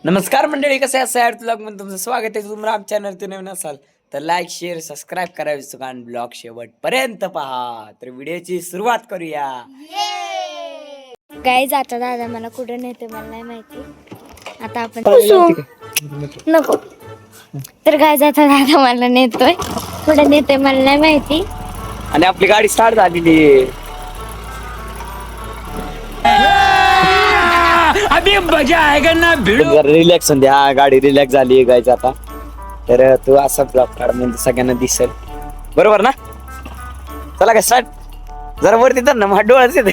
नमस्कार मंडळी, कसे असाल? ब्लॉग मध्ये तुमचं स्वागत आहे. तुम्ही आमच्या चॅनलवर नवीन असाल तर लाईक शेअर सबस्क्राईब करा विसरू नका आणि ब्लॉग शेवटपर्यंत पहा. तर व्हिडिओची सुरुवात करूया. गाईज आता दादा मला कुठे नेते मला नाही माहिती. आता आपण नको. तर गाईज आता दादा मला नेतोय कुठे नेते मला नाही माहिती. आणि आपली गाडी स्टार्ट झालेली आहे. अभी मजा आएगा ना भिडो. रिलॅक्स होऊन द्या, गाडी रिलॅक्स झाली गायचं आता. तर तू असा ब्लॉग काढ म्हणजे सगळ्यांना दिसेल, बरोबर ना? चला काय स्टार्ट. जरा वरती तर ना, माझ्या डोळ्याच येते.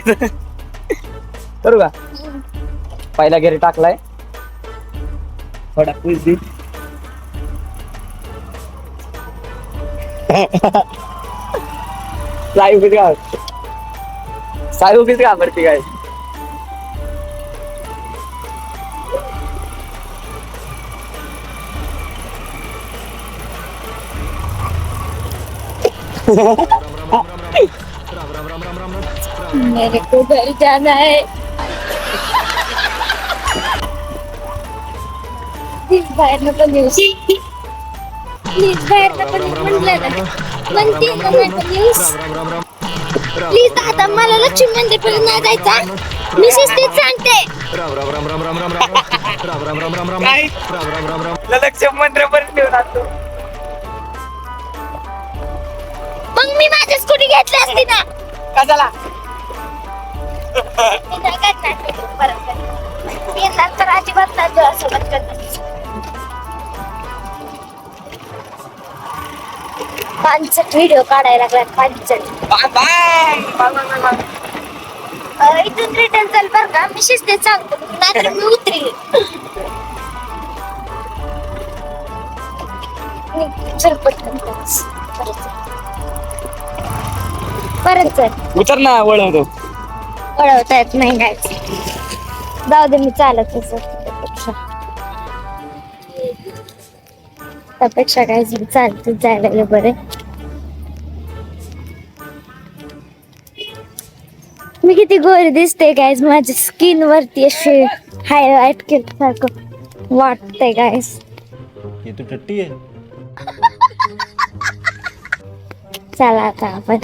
करू का? पहिला गेअर टाकलाय, थोडा पुश दे. साई उभीच घाबरते काय. मेरे को घर जाना है. बाहेर नको न्यूज, प्लीज बाहेर नको न्यूज म्हटलं ना, म्हणते ना नको न्यूज. प्लीज दादा मला लक्ष्मी मंदिरपर्यंत नाही जायचा, मी शिस्तीत सांगते. लक्ष्मी मंदिरापर्यंत घेऊन आणतो. मग मी माझी स्कूटी घेतली असती ना. कशाला? मी नाही करणार ते परत. मी नंतर अजिबात नाही तुझ्यासोबत करणार. 5 व्हिडिओ काढायला लागला. 5 इथून रिटर्न चल बर का, मी शिस्तीत सांगतो, नाहीतर मी उतरी. चल पटकन परत चल. उतर ना, वळवतो. वळवता येत नाही काय. जाऊ दे, मी चालत त्यापेक्षा काय चालत जायला बरे. मी किती गोरी दिसते गाईज, माझ्या स्किन वरती अशी हायलाइट केल्यासारखं वाटतंय गाईज. ये तो टट्टी है. चला आता आपण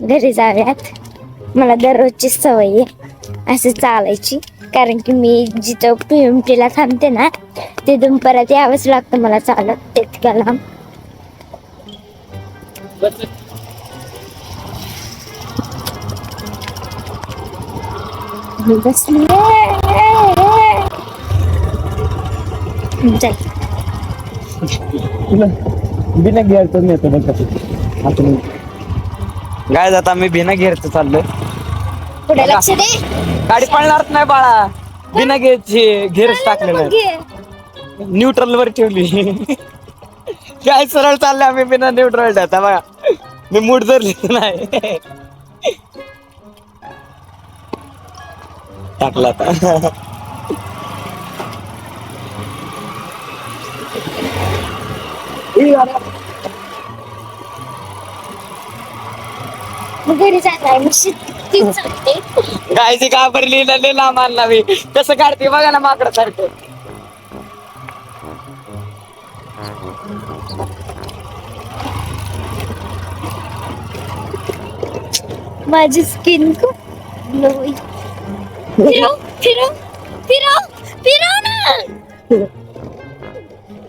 घरी जाऊयात. मला दररोजची सवय आहे अशी चालायची, कारण की मी जिथं PMT ला थांबते ना तिथून परत यावंच लागतं मला चालत तितक्या लांब. बिना घेरतो नेतो बघ कसं. गाय जाता मी बिना घेरतो चाललोय. पुढे लक्ष दे. गाडी पळणारच नाही बाळा, बिना घेरची घेरच टाकलेलं, न्यूट्रल वर ठेवली. काय सरळ चाललंय आम्ही बिना न्यूट्रल आता बघा. मी मूड धरली नाही, टाकला आता. घरी जाणार मी शिस्तीत सांगते. गायची घाबरली लांब आणला मी. कसं काढते बघा ना माकड सारखं. माझी स्किन खूप ग्लोई. फिरव फिरव फिरव फिरव ना.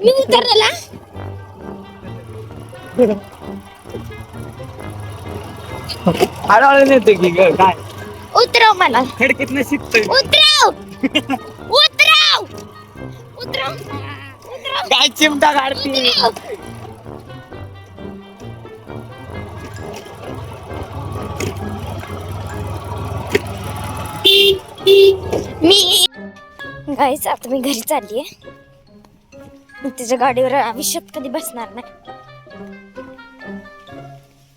मी उतरला. हळूहळू नेते की ग काय. उतरव मला. खडकीत न शिकतोय. उतरव उतरव उतरव उतरव. काय चिमटा काढती. मी गाईच आता मी घरी चाललीये. तिच्या गाडीवर आयुष्यात कधी बसणार नाही.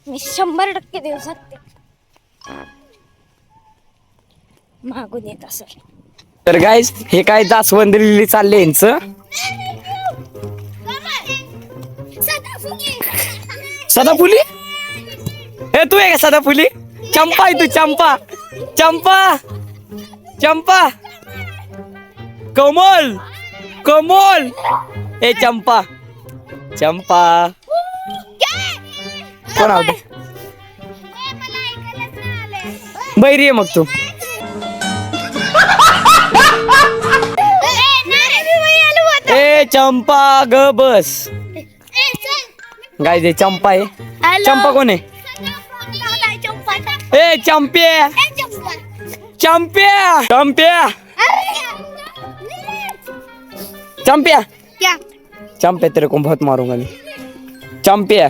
मी 100% देऊ शकते. मागून येत असेल तर गाईस हे काय जास्वंद लिली चालले यांचं. सदाफुली. हे तू आहे का सदाफुली? चंपा आहे तू, चंपा चंपा चंपा कमल कमोल ए चंपा चंपा कोण आवडत बैरी आहे मग तू ए चंपा ग बस गाय चंपा आहे चंपा कोण आहे ए चंप्या चंप्या चंप्या चंप्या चंप्या तेरे को बहुत मारूंगा मैं चंप्या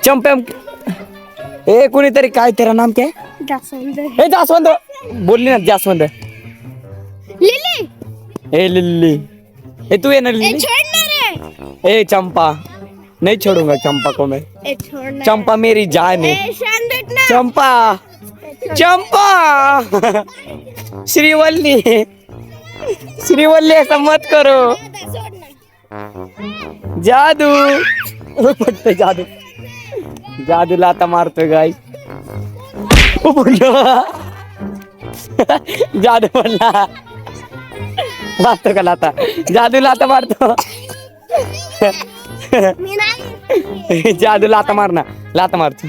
चंप्या ए कोणीतरी काय तेरा नाम क्या है ए जासवंत बोलली ना जासवंत लिली ए लिल्ली ए तू ये ना लिल्ली ए चंपा नहीं छोड़ूंगा चंपा को मैं चंपा मेरी जान है चंपा चंपा श्रीवल्ली श्रीवल्ली ऐसा मत करो जादू पटते जादू जादू लाता मारतोय गाय जादू म्हणला मारतो का लाता जादू लाता मारतो जादू लाता मारना लाता मारतो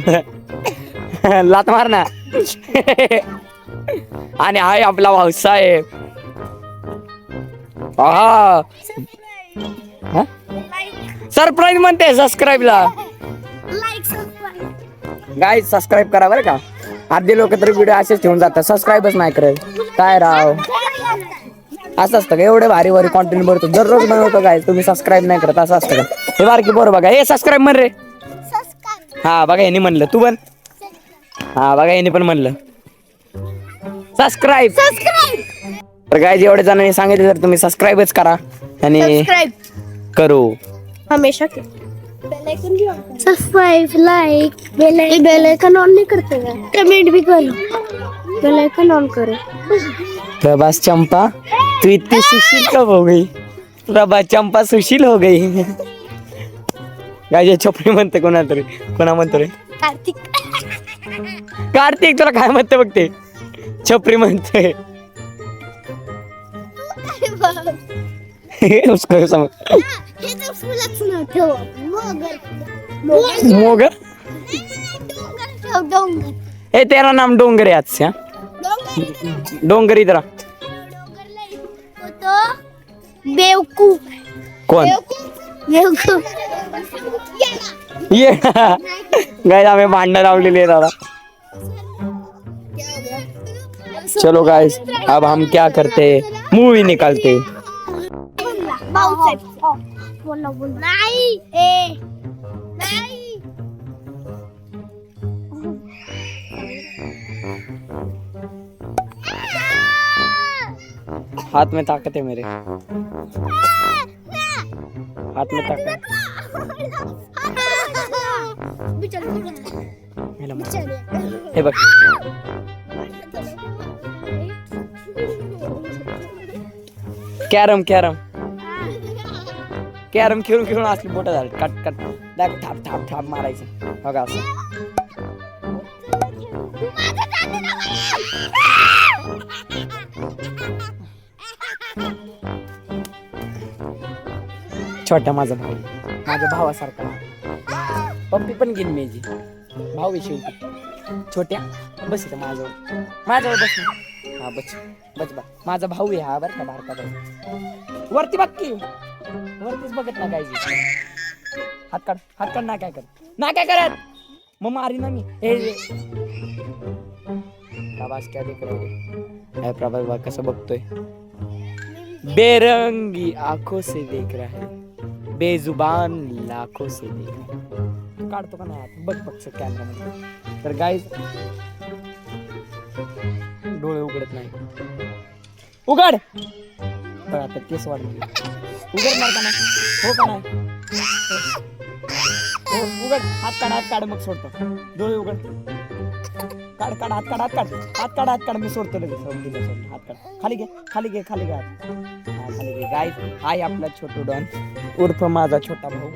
लाता मारना आणि हाय आपला भाऊसाहेब सरप्राईज म्हणते सबस्क्राईबला गाय सबस्क्राईब करा बरं का अर्धे लोक तर व्हिडिओ असेच ठेवून जातात सबस्क्राईबच नाही करत काय राव असं असतं का एवढे भारी भारी कॉन्टेंट भरतो दररोज बनवतो काय तुम्ही सबस्क्राईब नाही करत असं असतं का हे बारकी बरोबर बघा हे सबस्क्राईब म्हण रे हा बघा यांनी म्हणलं तू पण हा बघा यांनी पण म्हणलं सबस्क्राईब तर गाय एवढे जणांनी सांगितलं तर तुम्ही सबस्क्राईबच करा आणि करू हमेशा subscribe like bell icon on नहीं करते हैं कमेंट भी करो बेल आइकन ऑन करो प्रभास चंपा तू इतनी सुशील कब हो गई प्रभास चंपा सुशील हो गई गाय छोपडी म्हणते कोणा म्हणतो रे कार्तिक कार्तिक तुला काय म्हणते बघ ते छपरी म्हणते उसको समझ मोगर ए तेरा नाम डोंगर है आज से डोंगर इधर बेवकूफ कौन बेवकूफ ये गाइस हमें भांडण लावलेली आहे दादा चलो गाइस अब हम क्या करते मूवी निकालते नहीं ए नहीं हाथ में ताकत है मेरे हाथ में ताकत हे बघ कॅरम कॅरम कॅरम खेळून खेळून असली बोट झाली कट कट थाप थाप थाप मारायचं बघा असं छोटा माझा भाऊ माझ्या भावासारखा पप्पी पण घेईन मेजी भाऊ आहे शेवटी छोट्या बस इथं माझ्यावर बस ना हा बस बस बा माझा भाऊ आहे हा बरं का बारका भाऊ वरती बघ की वरतीच बघत ना काय हात काढ ना काय करत मग मारी ना मी प्रभास क्या देख रहे प्रभास बघ कसं बघतोय बेरंगी आंखों से देख रहा है बेजुबान लाखों से देख रहा है काढतो का नाही बघ कॅमेरा मध्ये तर गाईज डोळे उघडत नाही उघड आता केस वाढले उघड मार का नाही हो का नाही हो उघड हात काढ मग सोडतो डोळे उघड काढ हात काढ मी सोडतो लगेच हात काढ खाली घे खाली घे गाय हाय आपला छोटू डॉन उर्फ माझा छोटा भाऊ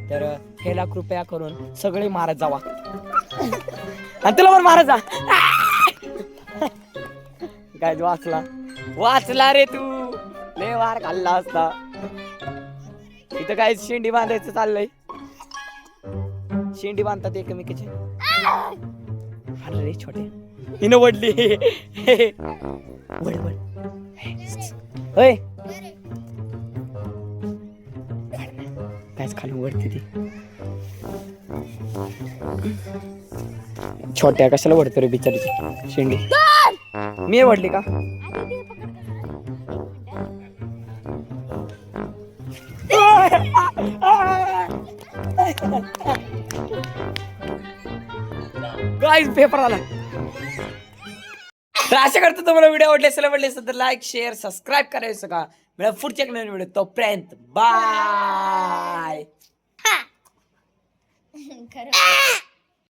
तर ह्याला कृपया करून सगळे मारत जावा आणि तुला पण मारत जा गाय वाचला रे तू लय मार खाल्ला असता. इथं काय शेंडी बांधायचं चाललंय. शेंडी बांधतात एकमेकीची. अरे छोटे हिनं वडली. वड वड होय कायच खालून वडते ती. छोट्या कशाला वडतो रे बिचारीची शेंडी. मी वडली का? गाइस पेपर आला. तर अशा करता तुम्हाला व्हिडिओ आवडले असेल तर लाईक शेअर सबस्क्राईब करायचं का. मला पुढच्या नवीन व्हिडिओ तोपर्यंत बाय. खरं